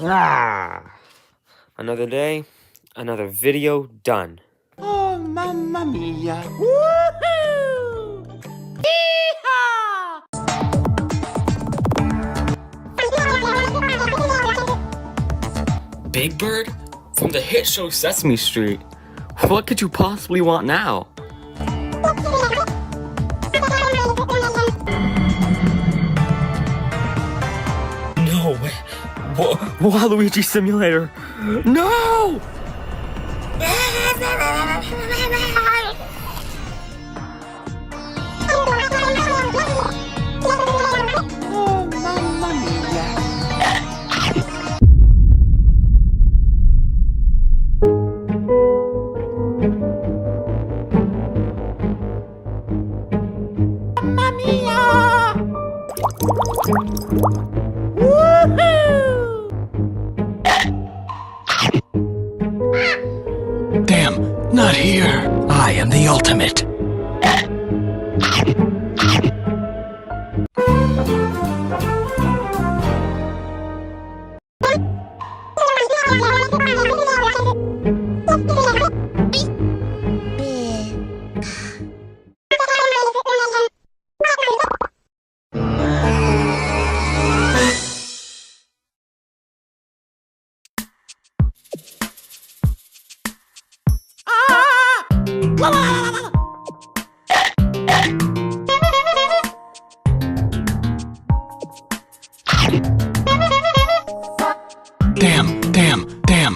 Ah! Another day, another video done. Oh, mamma mia! Woohoo! Yeehaw! Big Bird? From the hit show Sesame Street. What could you possibly want now? No way! Waluigi Simulator! No! Oh, mamma mia! Mamma mia! Woohoo! Damn, not here. I am the ultimate. Damn.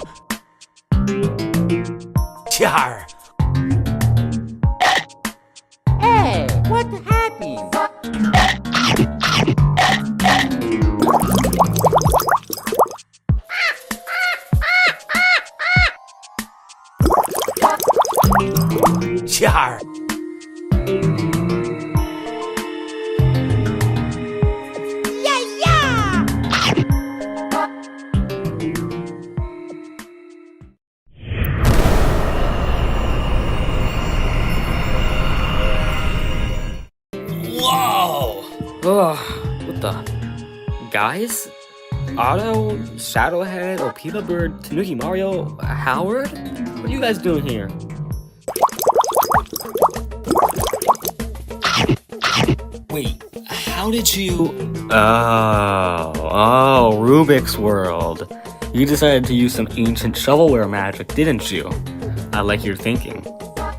Char! Hey, what happened? Char! Yeah! Whoa! Ugh, what the? Guys? Otto, Shadowhead, Opila Bird, Tanuki Mario, Howard? What are you guys doing here? Wait, how did you... Oh, Rubik's World. You decided to use some ancient shovelware magic, didn't you? I like your thinking. I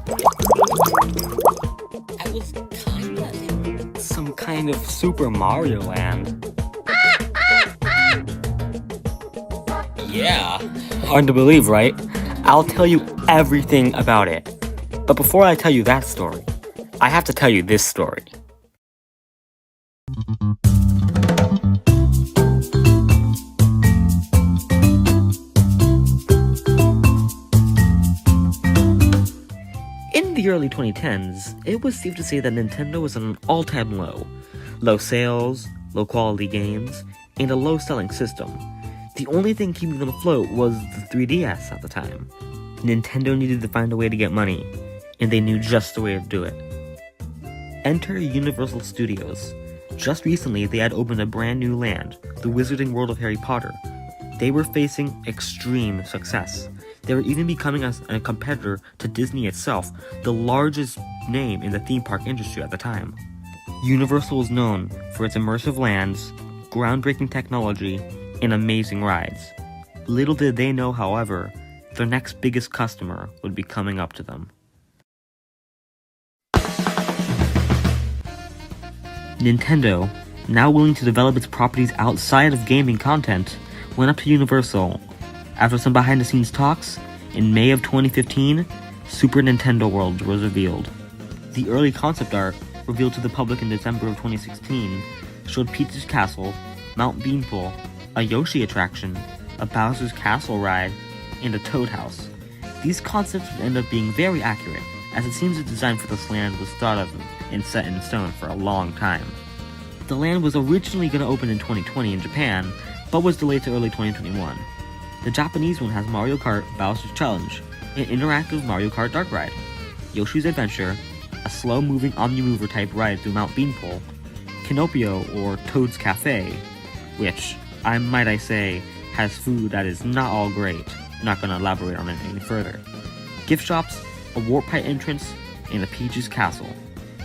was kinda in some kind of Super Mario Land. Yeah. Hard to believe, right? I'll tell you everything about it. But before I tell you that story, I have to tell you this story. In the early 2010s, it was safe to say that Nintendo was on an all-time low. Low sales, low quality games, and a low selling system. The only thing keeping them afloat was the 3DS at the time. Nintendo needed to find a way to get money, and they knew just the way to do it. Enter Universal Studios. Just recently, they had opened a brand new land, the Wizarding World of Harry Potter. They were facing extreme success. They were even becoming a competitor to Disney itself, the largest name in the theme park industry at the time. Universal was known for its immersive lands, groundbreaking technology, and amazing rides. Little did they know, however, their next biggest customer would be coming up to them. Nintendo, now willing to develop its properties outside of gaming content, went up to Universal. After some behind-the-scenes talks, in May of 2015, Super Nintendo World was revealed. The early concept art, revealed to the public in December of 2016, showed Peach's Castle, Mount Beanpole, a Yoshi attraction, a Bowser's Castle ride, and a Toad House. These concepts would end up being very accurate, as it seems the design for this land was thought of and set in stone for a long time. The land was originally going to open in 2020 in Japan, but was delayed to early 2021. The Japanese one has Mario Kart Bowser's Challenge, an interactive Mario Kart dark ride, Yoshi's Adventure, a slow-moving Omnimover type ride through Mount Beanpole, Kinopio or Toad's Cafe, which, I say, has food that is not all great. Not gonna elaborate on it any further. Gift shops, a warp pipe entrance, and a Peach's castle.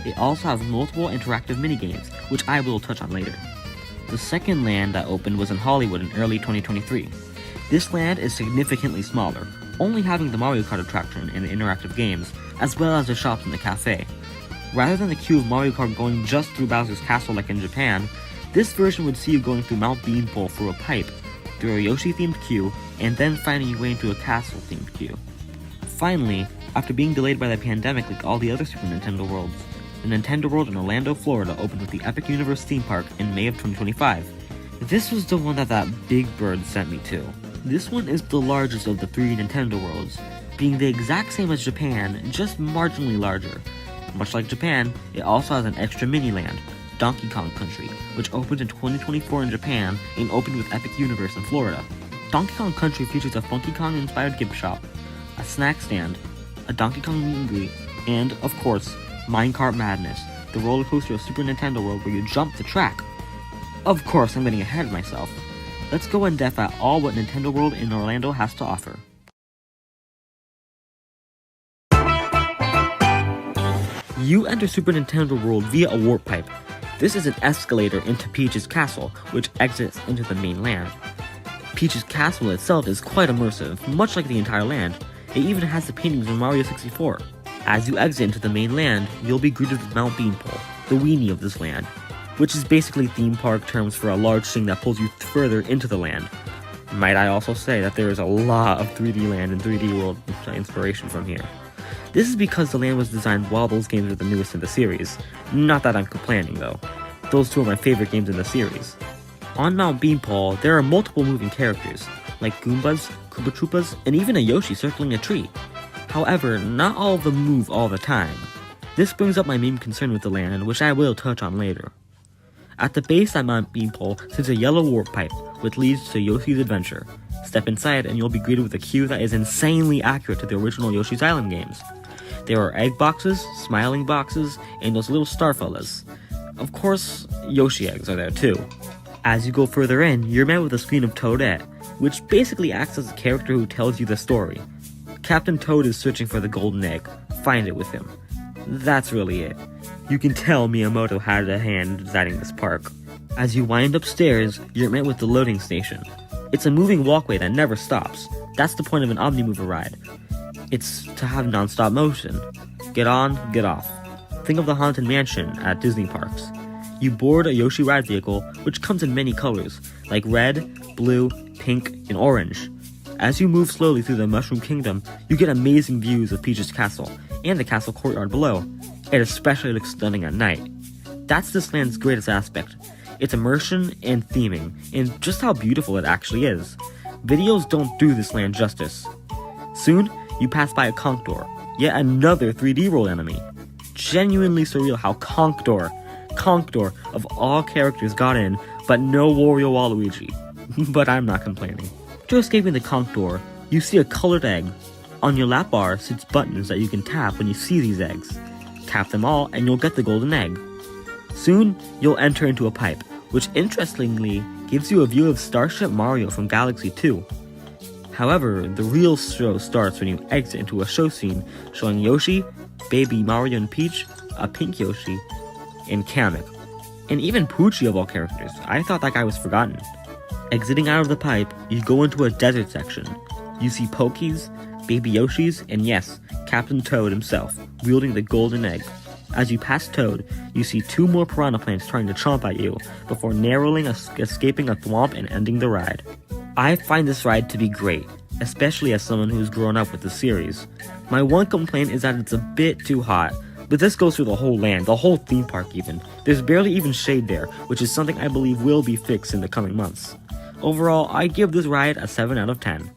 It also has multiple interactive minigames, which I will touch on later. The second land that opened was in Hollywood in early 2023. This land is significantly smaller, only having the Mario Kart attraction and the interactive games, as well as the shops and the cafe. Rather than the queue of Mario Kart going just through Bowser's castle like in Japan, this version would see you going through Mount Beanpole through a pipe, through a Yoshi-themed queue, and then finding your way into a castle-themed queue. Finally, after being delayed by the pandemic like all the other Super Nintendo Worlds, the Nintendo World in Orlando, Florida opened with the Epic Universe theme park in May of 2025. This was the one that big bird sent me to. This one is the largest of the 3 Nintendo Worlds, being the exact same as Japan, just marginally larger. Much like Japan, it also has an extra mini-land, Donkey Kong Country, which opened in 2024 in Japan and opened with Epic Universe in Florida. Donkey Kong Country features a Funky Kong-inspired gift shop, a snack stand, a Donkey Kong meet and greet, and, of course, Minecart Madness, the roller coaster of Super Nintendo World where you jump the track. Of course, I'm getting ahead of myself. Let's go in depth at all what Nintendo World in Orlando has to offer. You enter Super Nintendo World via a warp pipe. This is an escalator into Peach's castle, which exits into the main land. Peach's castle itself is quite immersive, much like the entire land. It even has the paintings from Mario 64. As you exit into the main land, you'll be greeted with Mount Beanpole, the weenie of this land, which is basically theme park terms for a large thing that pulls you further into the land. Might I also say that there is a lot of 3D Land and 3D World inspiration from here. This is because the land was designed while those games were the newest in the series. Not that I'm complaining though. Those two are my favorite games in the series. On Mount Beanpole, there are multiple moving characters, like Goombas, Koopa Troopas, and even a Yoshi circling a tree. However, not all of them move all the time. This brings up my main concern with the land, which I will touch on later. At the base of Mount Beanpole sits a yellow warp pipe, which leads to Yoshi's Adventure. Step inside and you'll be greeted with a queue that is insanely accurate to the original Yoshi's Island games. There are egg boxes, smiling boxes, and those little star fellas. Of course, Yoshi eggs are there too. As you go further in, you're met with a screen of Toadette, which basically acts as a character who tells you the story. Captain Toad is searching for the golden egg. Find it with him. That's really it. You can tell Miyamoto had a hand in designing this park. As you wind upstairs, you're met with the loading station. It's a moving walkway that never stops. That's the point of an Omnimover ride. It's to have non-stop motion. Get on, get off. Think of the Haunted Mansion at Disney parks. You board a Yoshi ride vehicle, which comes in many colors, like red, blue, pink, and orange. As you move slowly through the Mushroom Kingdom, you get amazing views of Peach's castle, and the castle courtyard below. It especially looks stunning at night. That's this land's greatest aspect. Its immersion and theming, and just how beautiful it actually is. Videos don't do this land justice. Soon, you pass by a Conch-Door, yet another 3D World enemy. Genuinely surreal how Conch-Door of all characters got in, but no Wario Waluigi. But I'm not complaining. After escaping the Conch-Door, you see a colored egg. On your lap bar sits buttons that you can tap when you see these eggs. Tap them all and you'll get the golden egg. Soon, you'll enter into a pipe, which interestingly gives you a view of Starship Mario from Galaxy 2. However, the real show starts when you exit into a show scene showing Yoshi, Baby Mario and Peach, a pink Yoshi, and Kamek. And even Poochie of all characters. I thought that guy was forgotten. Exiting out of the pipe, you go into a desert section. You see Pokies, Baby Yoshis, and yes, Captain Toad himself, wielding the golden egg. As you pass Toad, you see 2 more piranha plants trying to chomp at you, before narrowly escaping a thwomp and ending the ride. I find this ride to be great, especially as someone who's grown up with the series. My one complaint is that it's a bit too hot, but this goes through the whole land, the whole theme park even. There's barely even shade there, which is something I believe will be fixed in the coming months. Overall, I give this ride a 7 out of 10.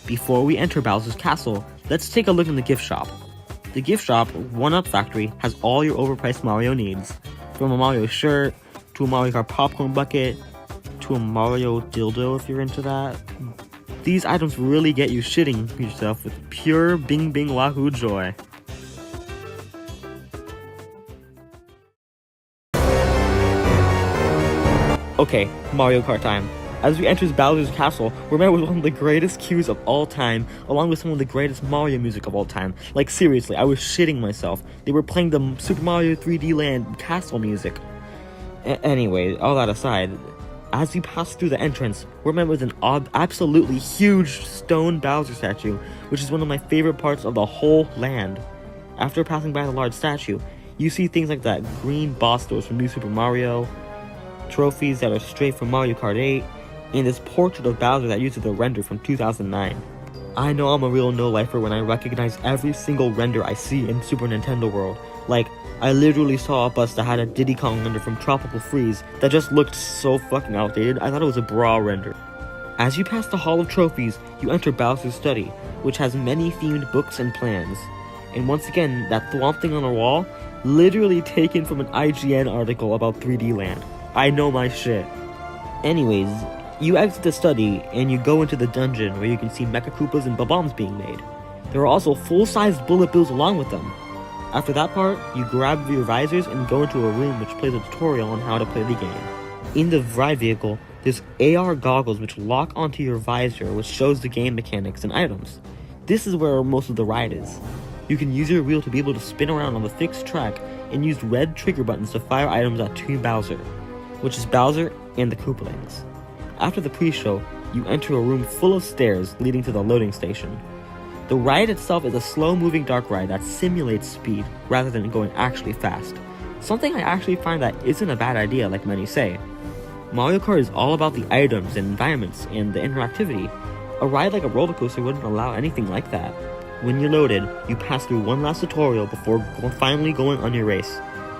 Before we enter Bowser's castle, let's take a look in the gift shop. The gift shop, 1UP Factory, has all your overpriced Mario needs. From a Mario shirt, to a Mario Kart popcorn bucket, to a Mario dildo if you're into that. These items really get you shitting yourself with pure bing bing wahoo joy. Okay, Mario Kart time. As we enter Bowser's castle, we're met with one of the greatest cues of all time, along with some of the greatest Mario music of all time. Like, seriously, I was shitting myself. They were playing the Super Mario 3D Land castle music. Anyway, all that aside, as we pass through the entrance, we're met with an absolutely huge stone Bowser statue, which is one of my favorite parts of the whole land. After passing by the large statue, you see things like that green boss doors from New Super Mario, trophies that are straight from Mario Kart 8, and this portrait of Bowser that uses a render from 2009. I know I'm a real no-lifer when I recognize every single render I see in Super Nintendo World. Like, I literally saw a bus that had a Diddy Kong render from Tropical Freeze that just looked so fucking outdated, I thought it was a bra render. As you pass the Hall of Trophies, you enter Bowser's study, which has many themed books and plans. And once again, that thwomp thing on the wall, literally taken from an IGN article about 3D Land. I know my shit. Anyways, you exit the study and you go into the dungeon where you can see Mecha Koopas and Bob-ombs being made. There are also full-sized bullet bills along with them. After that part, you grab your visors and go into a room which plays a tutorial on how to play the game. In the ride vehicle, there's AR goggles which lock onto your visor, which shows the game mechanics and items. This is where most of the ride is. You can use your wheel to be able to spin around on the fixed track and use red trigger buttons to fire items at Team Bowser, which is Bowser and the Koopalings. After the pre-show, you enter a room full of stairs leading to the loading station. The ride itself is a slow-moving dark ride that simulates speed rather than going actually fast. Something I actually find that isn't a bad idea like many say. Mario Kart is all about the items and environments and the interactivity. A ride like a roller coaster wouldn't allow anything like that. When you're loaded, you pass through one last tutorial before finally going on your race.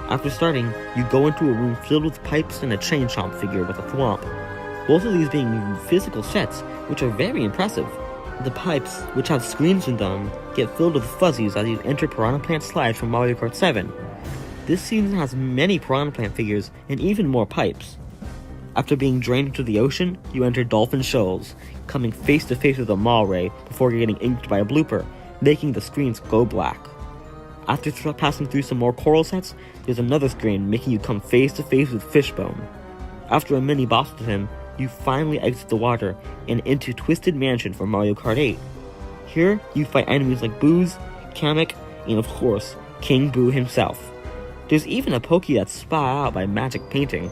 After starting, you go into a room filled with pipes and a Chain Chomp figure with a thwomp. Both of these being physical sets, which are very impressive. The pipes, which have screens in them, get filled with fuzzies as you enter Piranha Plant slides from Mario Kart 7. This season has many Piranha Plant figures and even more pipes. After being drained into the ocean, you enter Dolphin Shoals, coming face to face with a Maw Ray before getting inked by a blooper, making the screens go black. After passing through some more coral sets, there's another screen making you come face to face with Fishbone. After a mini boss with him, you finally exit the water and into Twisted Mansion for Mario Kart 8. Here, you fight enemies like Booze, Kamek, and of course, King Boo himself. There's even a Pokey that's spot out by magic painting.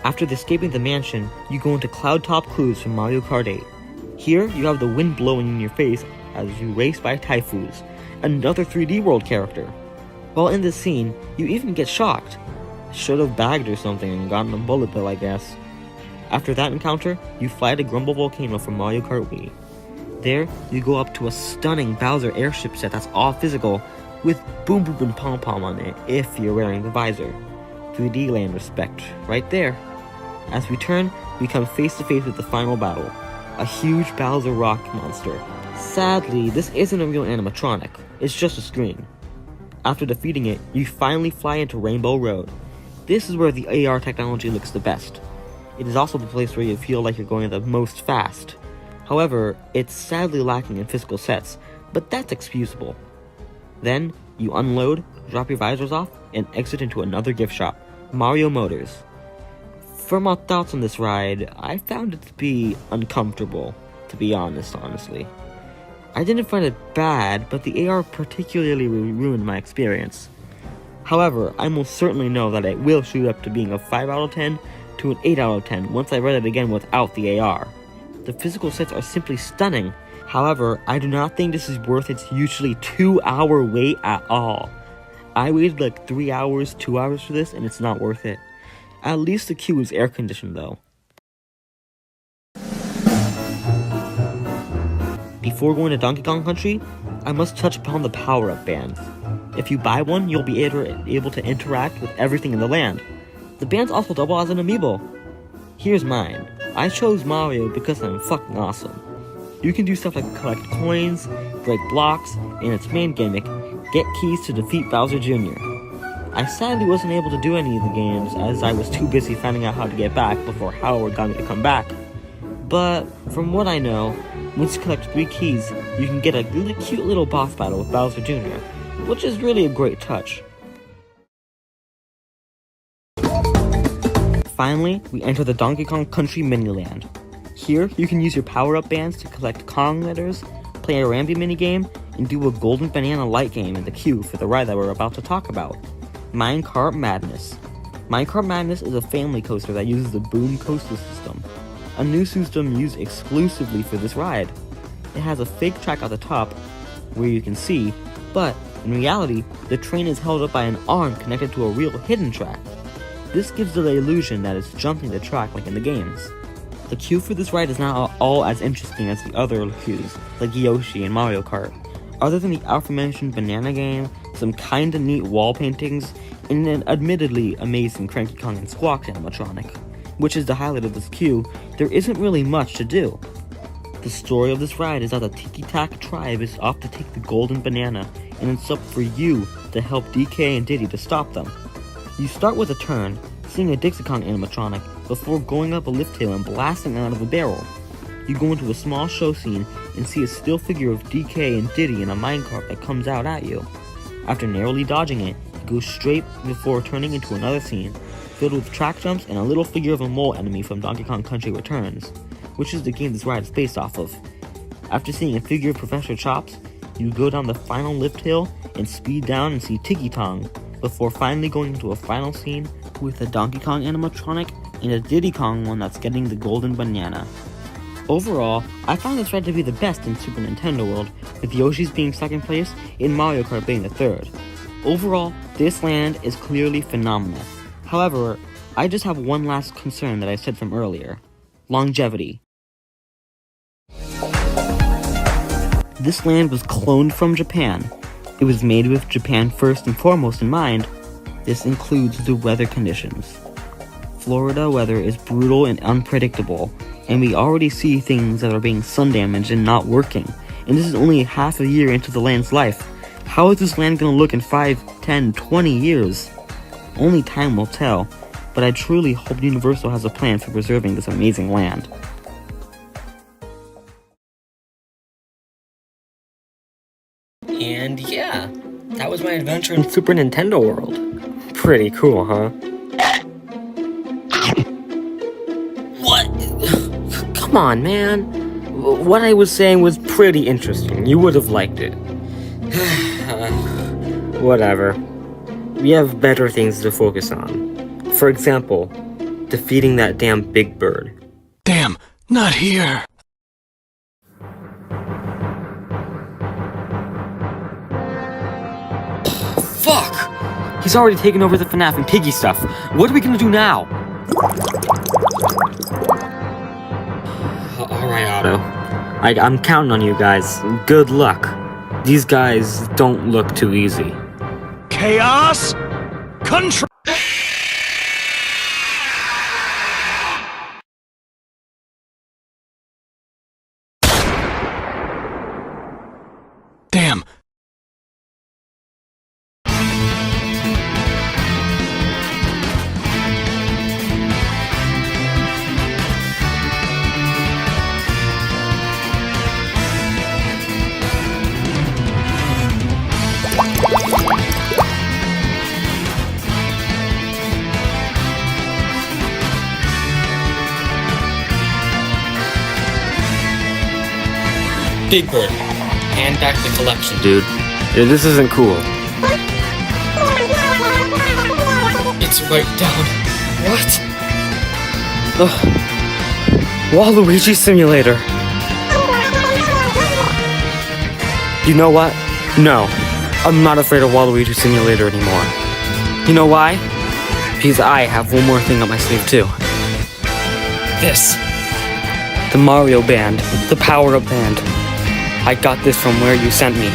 After escaping the mansion, you go into Cloud Top Cruise from Mario Kart 8. Here, you have the wind blowing in your face as you race by Typhoos, another 3D World character. While in this scene, you even get shocked. Should have bagged or something and gotten a bullet bill, I guess. After that encounter, you fly to Grumble Volcano from Mario Kart Wii. There, you go up to a stunning Bowser airship set that's all physical, with Boom Boom and Pom Pom on it, if you're wearing the visor. 3D Land respect, right there. As we turn, we come face to face with the final battle, a huge Bowser rock monster. Sadly, this isn't a real animatronic, it's just a screen. After defeating it, you finally fly into Rainbow Road. This is where the AR technology looks the best. It is also the place where you feel like you're going the most fast. However, it's sadly lacking in physical sets, but that's excusable. Then, you unload, drop your visors off, and exit into another gift shop, Mario Motors. For my thoughts on this ride, I found it to be uncomfortable, to be honestly. I didn't find it bad, but the AR particularly ruined my experience. However, I most certainly know that it will shoot up to being a 5 out of 10 to an 8 out of 10 once I read it again without the AR. The physical sets are simply stunning. However, I do not think this is worth its usually 2-hour wait at all. I waited like 3 hours, 2 hours for this, and it's not worth it. At least the queue is air conditioned though. Before going to Donkey Kong Country, I must touch upon the power-up bands. If you buy one, you'll be able to interact with everything in the land. The bands also double as an amiibo. Here's mine. I chose Mario because I'm fucking awesome. You can do stuff like collect coins, break blocks, and its main gimmick, get keys to defeat Bowser Jr. I sadly wasn't able to do any of the games as I was too busy finding out how to get back before Howard got me to come back. But from what I know, once you collect 3 keys, you can get a really cute little boss battle with Bowser Jr., which is really a great touch. finally, we enter the Donkey Kong Country Miniland. Here, you can use your power-up bands to collect Kong letters, play a Rambi minigame, and do a Golden Banana light game in the queue for the ride that we're about to talk about, Minecart Madness. Minecart Madness is a family coaster that uses the Boom Coaster system, a new system used exclusively for this ride. It has a fake track at the top, where you can see, but in reality, the train is held up by an arm connected to a real hidden track. This gives the illusion that it's jumping the track like in the games. The queue for this ride is not at all as interesting as the other queues, like Yoshi and Mario Kart. Other than the aforementioned banana game, some kinda neat wall paintings, and an admittedly amazing Cranky Kong and Squawk animatronic, which is the highlight of this queue, there isn't really much to do. The story of this ride is that the Tiki Tak tribe is off to take the Golden Banana, and it's up for you to help DK and Diddy to stop them. You start with a turn, seeing a Dixie Kong animatronic, before going up a lift hill and blasting out of a barrel. You go into a small show scene and see a still figure of DK and Diddy in a minecart that comes out at you. After narrowly dodging it, you go straight before turning into another scene, filled with track jumps and a little figure of a mole enemy from Donkey Kong Country Returns, which is the game this ride is based off of. After seeing a figure of Professor Chops, you go down the final lift hill and speed down and see Tiki Tong, before finally going into a final scene with a Donkey Kong animatronic and a Diddy Kong one that's getting the Golden Banana. Overall, I found this ride to be the best in Super Nintendo World, with Yoshi's being second place and Mario Kart being the third. Overall, this land is clearly phenomenal. However, I just have one last concern that I said from earlier. Longevity. This land was cloned from Japan. It was made with Japan first and foremost in mind. This includes the weather conditions. Florida weather is brutal and unpredictable, and we already see things that are being sun damaged and not working, and this is only half a year into the land's life. How is this land gonna look in 5, 10, 20 years? Only time will tell, but I truly hope Universal has a plan for preserving this amazing land. And yeah, that was my adventure in Super Nintendo World. Pretty cool, huh? What? Come on, man. What I was saying was pretty interesting. You would have liked it. Whatever. We have better things to focus on. For example, defeating that damn big bird. Damn, not here. Fuck! He's already taken over the FNAF and Piggy stuff. What are we gonna do now? Alright, Otto. I'm counting on you guys. Good luck. These guys don't look too easy. Chaos control. Damn. Big Bird, hand back the collection, dude. This isn't cool. It's right down. What? Waluigi Simulator. You know what? No, I'm not afraid of Waluigi Simulator anymore. You know why? Because I have one more thing up my sleeve too. This. The Mario Band. The Power-Up Band. I got this from where you sent me.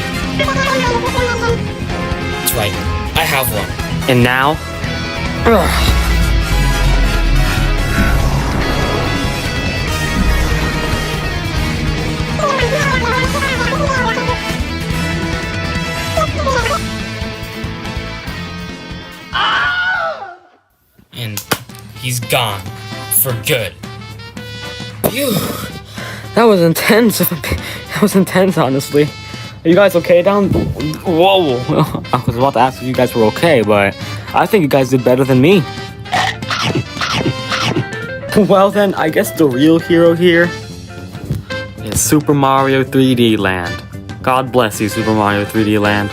That's right, I have one. And now? And he's gone. For good. Phew. That was intense. That was intense, honestly. Are you guys okay down? Whoa. I was about to ask if you guys were okay, but I think you guys did better than me. Well then, I guess the real hero here is Super Mario 3D Land. God bless you, Super Mario 3D Land.